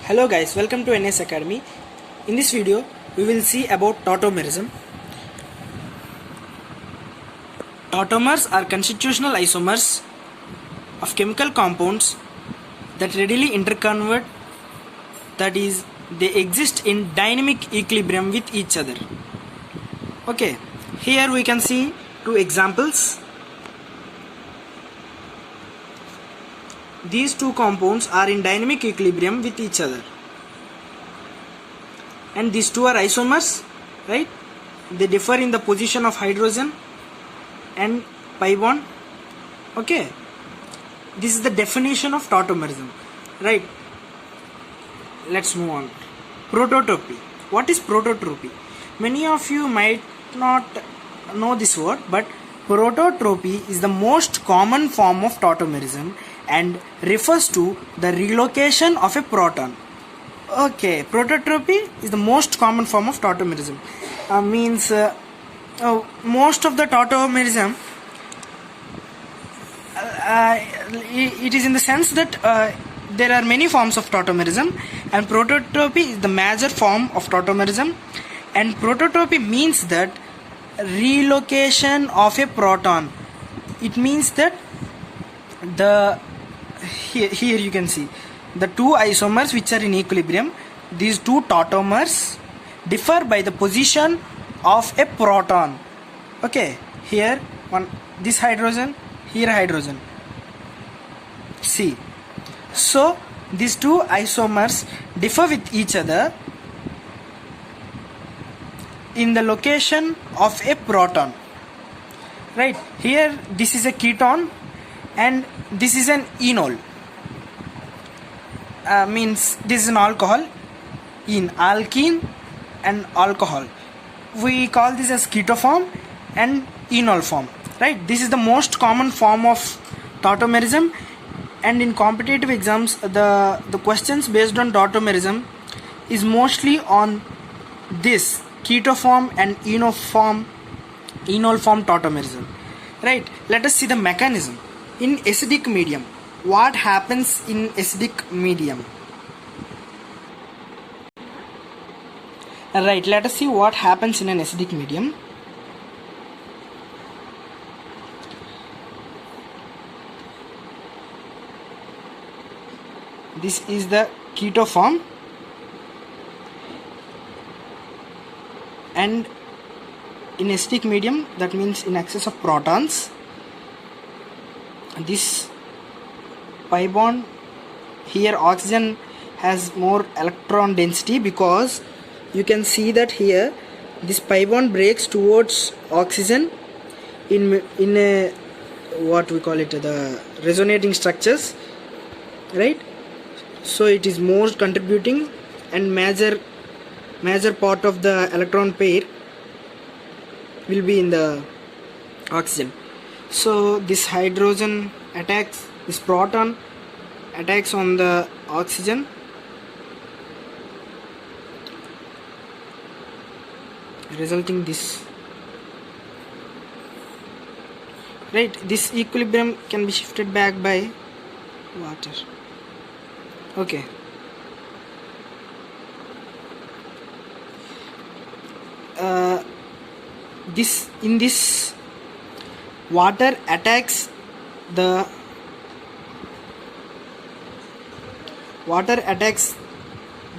Hello guys, welcome to NS Academy. In this video, we will see about tautomerism. Tautomers are constitutional isomers of chemical compounds that readily interconvert, that is, they exist in dynamic equilibrium with each other. Okay, here we can see two examples. These two compounds are in dynamic equilibrium with each other, and these two are isomers, right? They differ in the position of hydrogen and pi bond. Okay, this is the definition of tautomerism, right? Let's move on. Prototropy. What is prototropy? Many of you might not know this word, but prototropy is the most common form of tautomerism and refers to the relocation of a proton. Okay, prototropy is the most common form of tautomerism. Most of the tautomerism, it is in the sense that there are many forms of tautomerism, and prototropy is the major form of tautomerism. And prototropy means that relocation of a proton. It means that here you can see the two isomers which are in equilibrium. These two tautomers differ by the position of a proton. Okay, here this hydrogen, here hydrogen. See, so these two isomers differ with each other in the location of a proton, right? Here this is a keton and this is an enol. This is an alcohol, alkene and alcohol. We call this as ketoform and enol form, right? This is the most common form of tautomerism, and in competitive exams the questions based on tautomerism is mostly on this ketoform and enol form tautomerism, right? Let us see the mechanism. In acidic medium, what happens in acidic medium? Right, let us see what happens in an acidic medium. This is the ketoform, and in acidic medium, that means in excess of protons, this pi bond, here oxygen has more electron density, because you can see that here this pi bond breaks towards oxygen in a what we call it, the resonating structures, right? So it is more contributing, and major part of the electron pair will be in the oxygen. So this hydrogen attacks, this proton attacks on the oxygen, resulting this, right? This equilibrium can be shifted back by water. Okay, this water attacks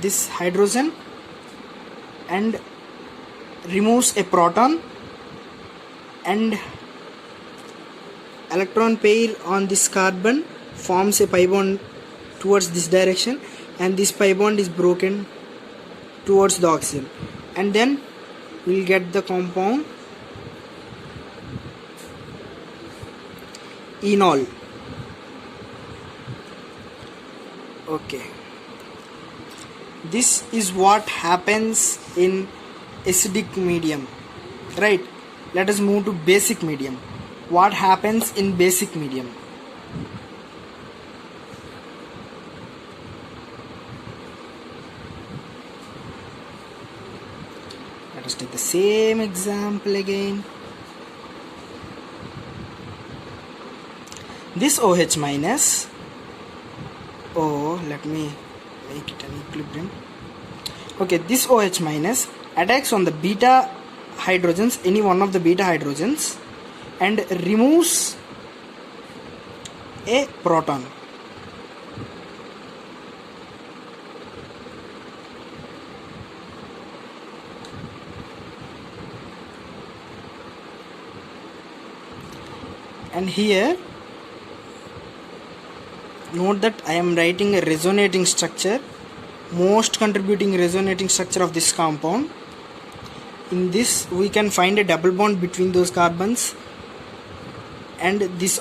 this hydrogen and removes a proton, and electron pair on this carbon forms a pi bond towards this direction, and this pi bond is broken towards the oxygen, and then we'll get the compound enol. Okay, this is what happens in acidic medium, right? Let us move to basic medium. What happens in basic medium? Let us take the same example again. This OH minus, let me make it an equilibrium. Okay, this OH minus attacks on the beta hydrogens, any one of the beta hydrogens, and removes a proton. And here note that I am writing a resonating structure, most contributing resonating structure of this compound. In this we can find a double bond between those carbons, and this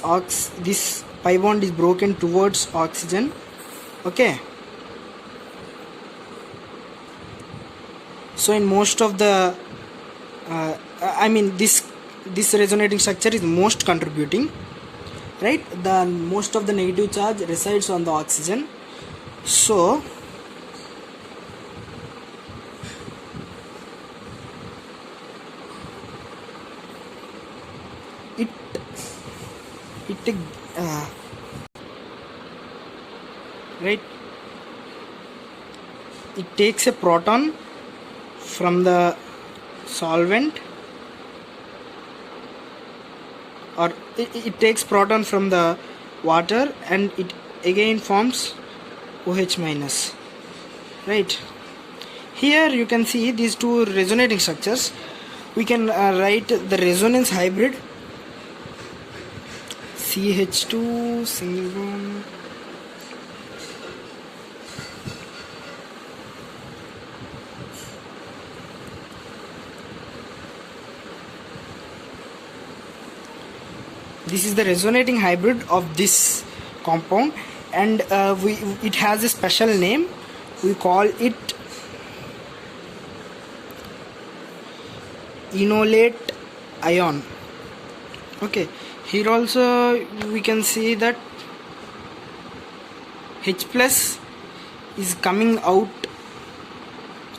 pi bond is broken towards oxygen. Okay, so in most of the this resonating structure is most contributing, right? The most of the negative charge resides on the oxygen. So it right, it takes a proton from the solvent, or it takes proton from the water, and it again forms OH minus, right? Here you can see these two resonating structures. We can write the resonance hybrid CH2 single bond this is the resonating hybrid of this compound, and it has a special name. We call it enolate ion. Okay, here also we can see that H plus is coming out,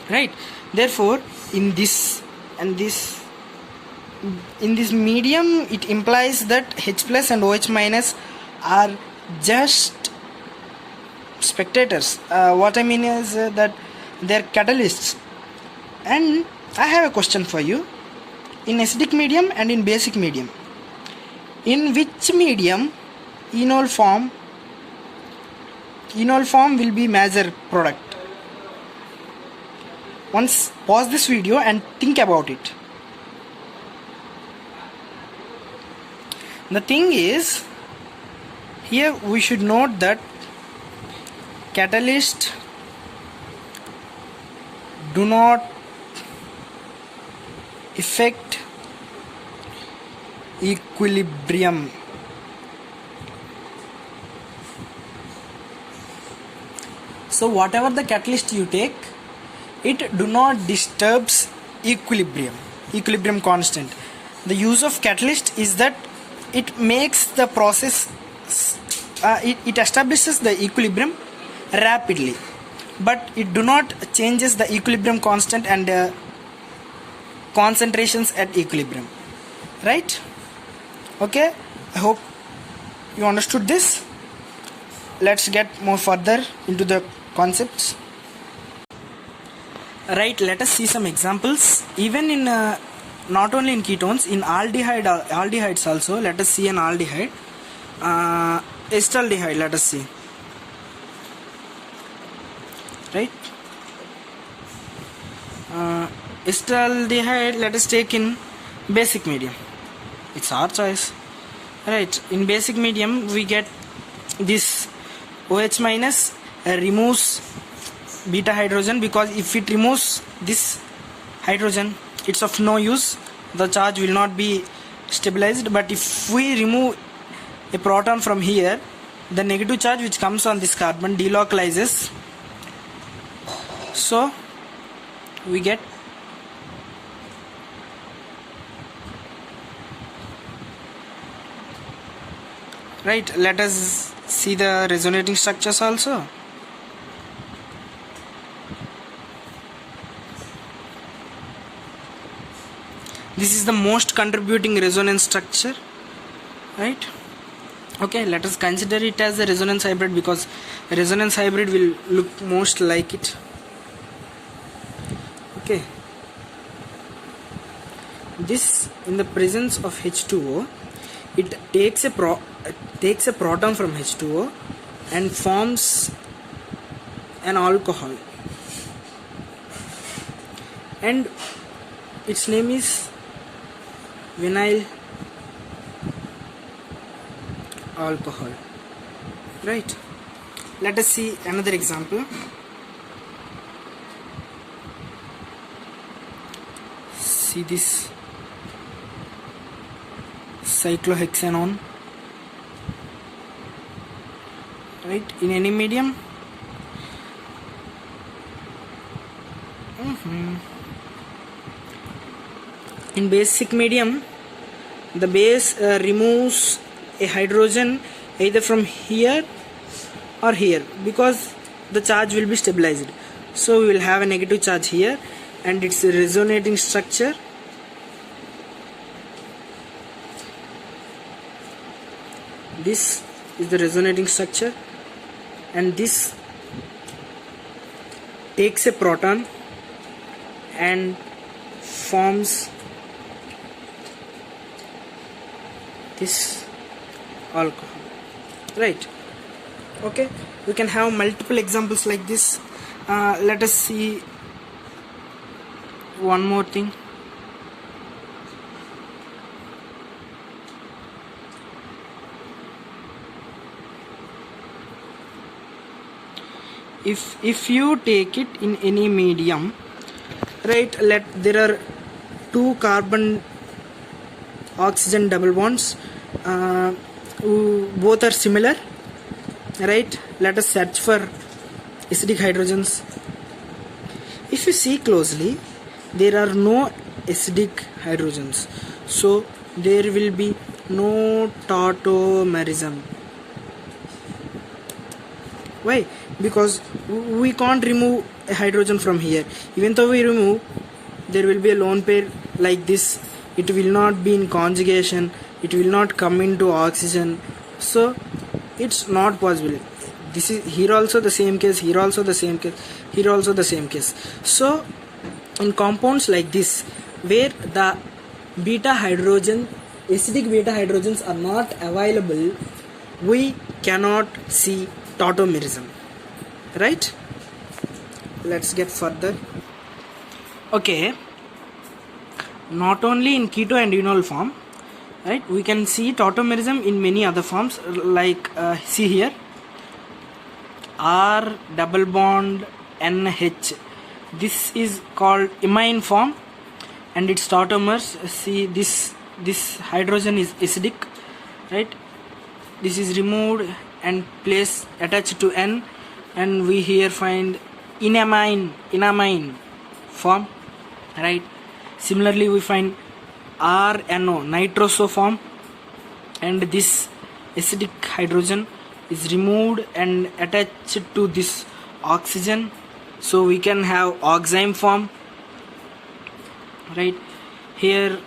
right? Therefore in this medium, it implies that H plus and OH minus are just spectators. What I mean is that they're catalysts. And I have a question for you. In acidic medium and in basic medium, in which medium enol form will be major product? Once pause this video and think about it. The thing is, here we should note that catalysts do not affect equilibrium. So whatever the catalyst you take, it do not disturbs equilibrium constant. The use of catalyst is that it makes the process it establishes the equilibrium rapidly, but it do not changes the equilibrium constant and concentrations at equilibrium, right? Okay, I hope you understood this. Let's get more further into the concepts. Right, let us see some examples. Even in not only in ketones, in aldehydes also. Let us see an aldehyde, acetaldehyde. Let us see, right? Acetaldehyde, let us take in basic medium. It's our choice, right? In basic medium we get this OH minus removes beta hydrogen, because if it removes this hydrogen, it's of no use, the charge will not be stabilized. But if we remove a proton from here, the negative charge which comes on this carbon delocalizes, so we get right. Let us see the resonating structures also. This is the most contributing resonance structure, right? Okay, let us consider it as a resonance hybrid because resonance hybrid will look most like it. Okay, this, in the presence of H2O, it takes a proton from H2O and forms an alcohol, and its name is vinyl alcohol, right? Let us see another example. See this cyclohexanone, right, in any medium. In basic medium, the base removes a hydrogen either from here or here because the charge will be stabilized. So we will have a negative charge here, and its resonating structure this is the resonating structure, and this takes a proton and forms this alcohol, right? Okay, we can have multiple examples like this. Let us see one more thing. If you take it in any medium, right, there are two carbon oxygen double bonds, both are similar, right? Let us search for acidic hydrogens. If you see closely, there are no acidic hydrogens, so there will be no tautomerism. Why? Because we can't remove a hydrogen from here. Even though we remove, there will be a lone pair like this. It will not be in conjugation, it will not come into oxygen, so it's not possible. This is here also the same case, here also the same case, here also the same case. So in compounds like this, where the beta hydrogen, acidic beta hydrogens are not available, we cannot see tautomerism, right? Let's get further. Okay, not only in keto and enol form, right, we can see tautomerism in many other forms, like see here, R double bond NH, this is called imine form, and its tautomers, see this hydrogen is acidic, right? This is removed and placed attached to N, and we here find enamine form, right? Similarly, we find RNO, nitroso form, and this acidic hydrogen is removed and attached to this oxygen, so we can have oxime form, right? Here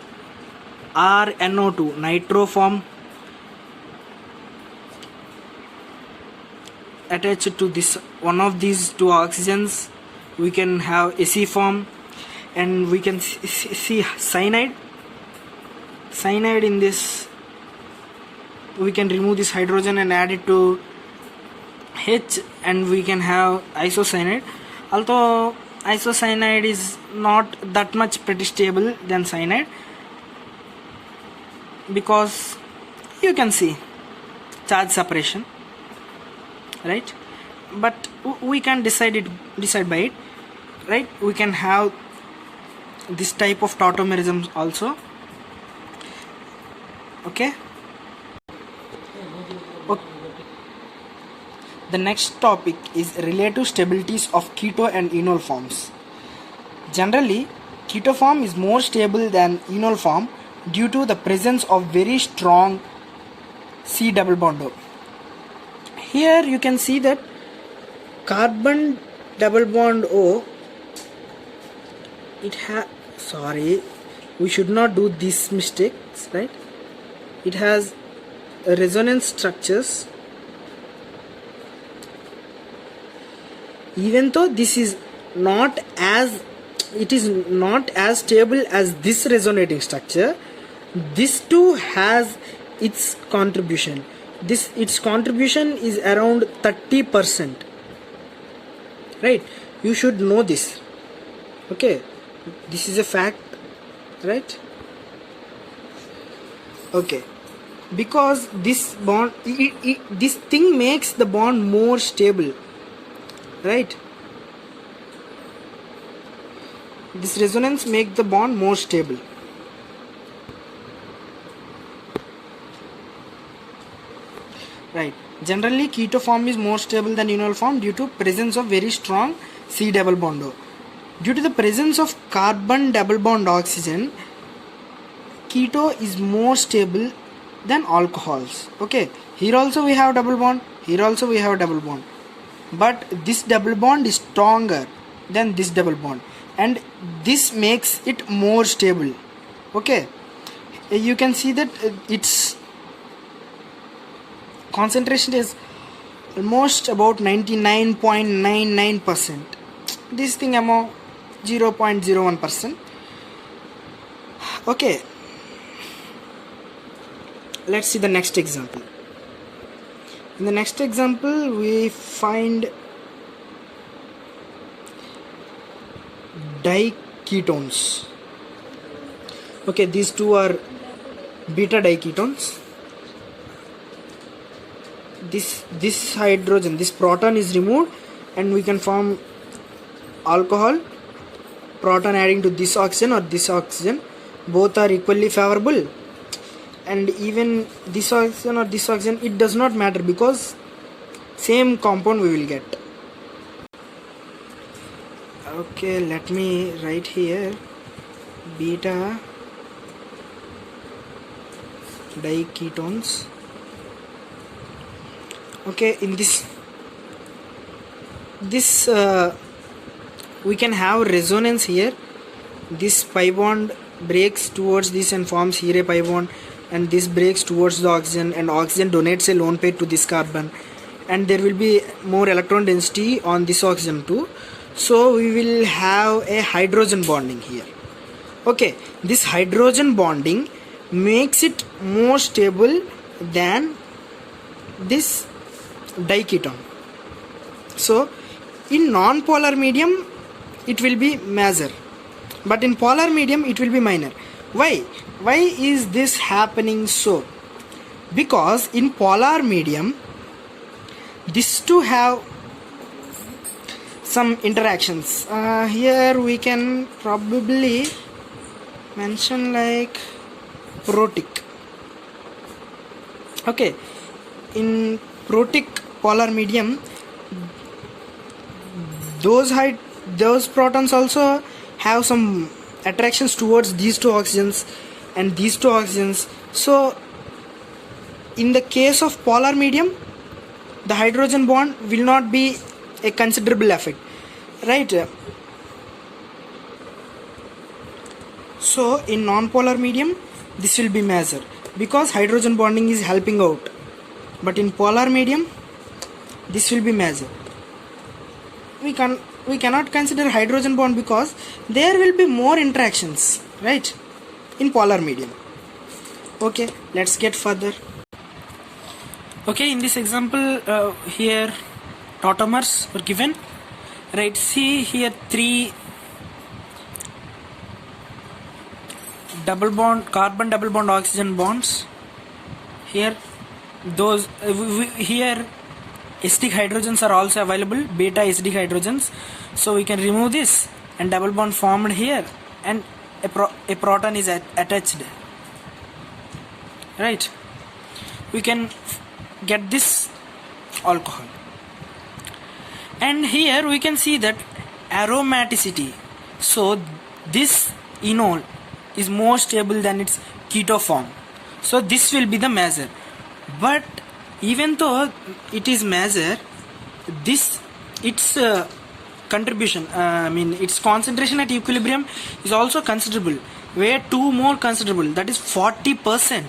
RNO2, nitro form, attached to this one of these two oxygens, we can have Ac form, and we can see cyanide in this. We can remove this hydrogen and add it to H, and we can have isocyanide. Although isocyanide is not that much pretty stable than cyanide, because you can see charge separation, right? But we can decide by it, right? We can have this type of tautomerism also. Okay. The next topic is relative stabilities of keto and enol forms. Generally, keto form is more stable than enol form due to the presence of very strong C double bond O. Here you can see that carbon double bond O, we should not do these mistakes, right? It has resonance structures, even though this is not as, it is not as stable as this resonating structure, this too has its contribution. Its contribution is around 30%, right? You should know this. Okay, this is a fact, right? Okay, because this bond, this thing makes the bond more stable, right? This resonance makes the bond more stable. Right. Generally, keto form is more stable than enol form due to presence of very strong C double bond O. Due to the presence of carbon double bond oxygen, keto is more stable than alcohols. Okay. Here also we have double bond. Here also we have double bond. But this double bond is stronger than this double bond, and this makes it more stable. Okay. You can see that its concentration is almost about 99.99%. This thing among 0.01%. Okay, let's see the next example. In the next example we find diketones. Okay, these two are beta diketones. This hydrogen, this proton is removed, and we can form alcohol. Proton adding to this oxygen or this oxygen, both are equally favorable. And even this oxygen or this oxygen, it does not matter because same compound we will get. Okay, let me write here beta diketones. Okay, in this we can have resonance here. This pi bond breaks towards this and forms here a pi bond, and this breaks towards the oxygen, and oxygen donates a lone pair to this carbon, and there will be more electron density on this oxygen too. So we will have a hydrogen bonding here. Okay, this hydrogen bonding makes it more stable than this diketon. So in non-polar medium it will be major, but in polar medium it will be minor. Why is this happening so? Because in polar medium these two have some interactions. Here we can probably mention like protic. Okay, in protic polar medium, those protons also have some attractions towards these two oxygens and these two oxygens. So in the case of polar medium, the hydrogen bond will not be a considerable effect, right? So in non-polar medium this will be major because hydrogen bonding is helping out, but in polar medium this will be major. We cannot consider hydrogen bond because there will be more interactions, right, in polar medium. Okay, let's get further. Okay, in this example here tautomers were given, right? See here 3 double bond carbon double bond oxygen bonds. Here those here acidic hydrogens are also available, beta acidic hydrogens. So we can remove this and double bond formed here, and a proton is attached, right? We can get this alcohol, and here we can see that aromaticity. So this enol is more stable than its keto form, so this will be the major. But even though it is major, its contribution, its concentration at equilibrium is also considerable, where 2 more considerable, that is 40%.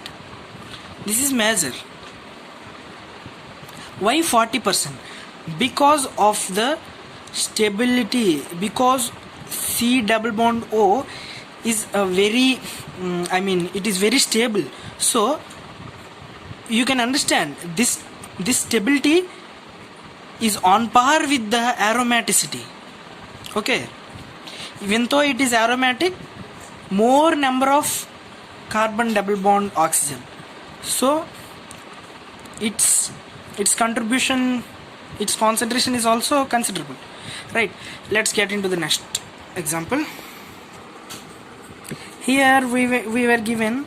This is major. Why 40%? Because of the stability, because C double bond O is a very it is very stable, so you can understand this stability is on par with the aromaticity. Okay, even though it is aromatic, more number of carbon double bond oxygen, so its contribution, its concentration is also considerable, right? Let's get into the next example. Here we were given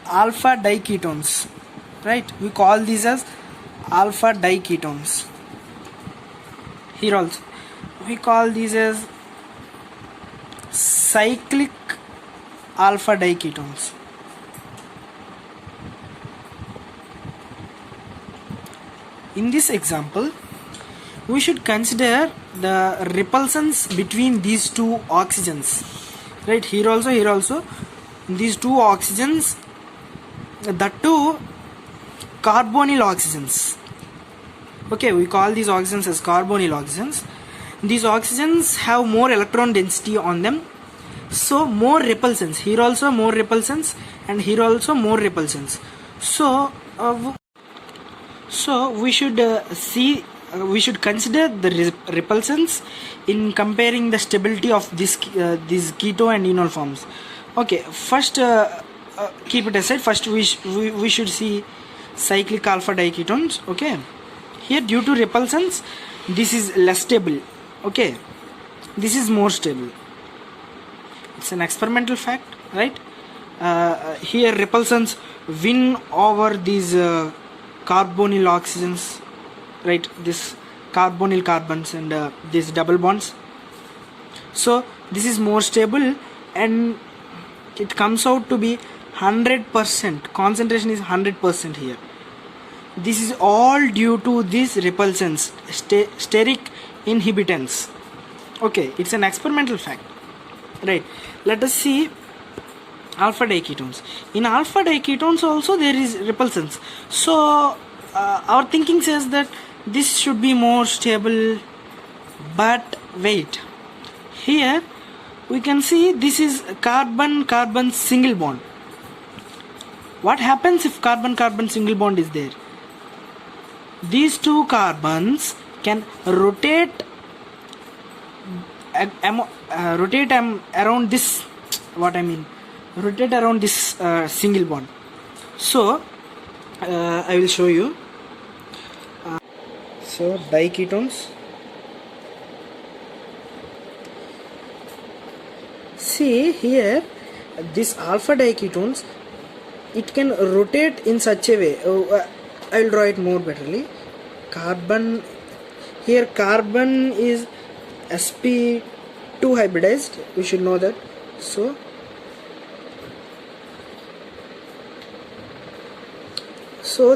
alpha diketones, right? We call these as alpha diketones. Here also we call these as cyclic alpha diketones. In this example, we should consider the repulsions between these two oxygens, right? Here also these two oxygens, the two carbonyl oxygens. Okay, we call these oxygens as carbonyl oxygens. These oxygens have more electron density on them, so more repulsions. Here also more repulsions, and here also more repulsions. So we should we should consider the repulsions in comparing the stability of these keto and enol forms. Okay, first keep it aside. First we should see cyclic alpha diketones. Okay, here due to repulsions this is less stable. Okay, this is more stable. It's an experimental fact, right? Here repulsions win over these carbonyl oxygens, right? This carbonyl carbons and these double bonds. So this is more stable, and it comes out to be 100%. Concentration is 100% here. This is all due to these repulsions, steric inhibitants. Okay, it's an experimental fact, right? Let us see alpha diketones. In alpha diketones also there is repulsions, so our thinking says that this should be more stable. But wait, here we can see this is carbon carbon single bond. What happens if carbon carbon single bond is there? These two carbons can rotate around this, rotate around this single bond. So I will show you. So diketones, see here this alpha diketones, it can rotate in such a way. I will draw it more betterly. Carbon, here carbon is sp2 hybridized, we should know that. So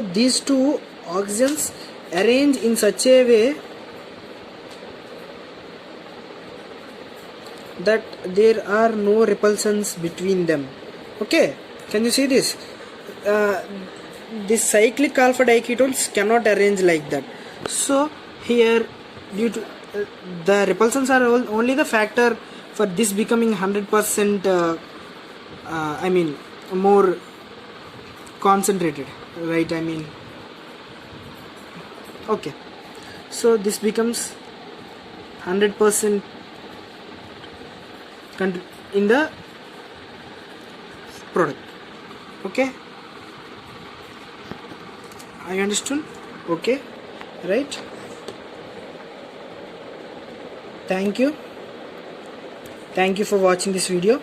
these two oxygens arrange in such a way that there are no repulsions between them. Okay, can you see this? This cyclic alpha diketones cannot arrange like that. So here, due to the repulsions are only the factor for this becoming 100% more concentrated, right? Okay, so this becomes 100% in the product. Okay, I understood. Okay, right? Thank you for watching this video.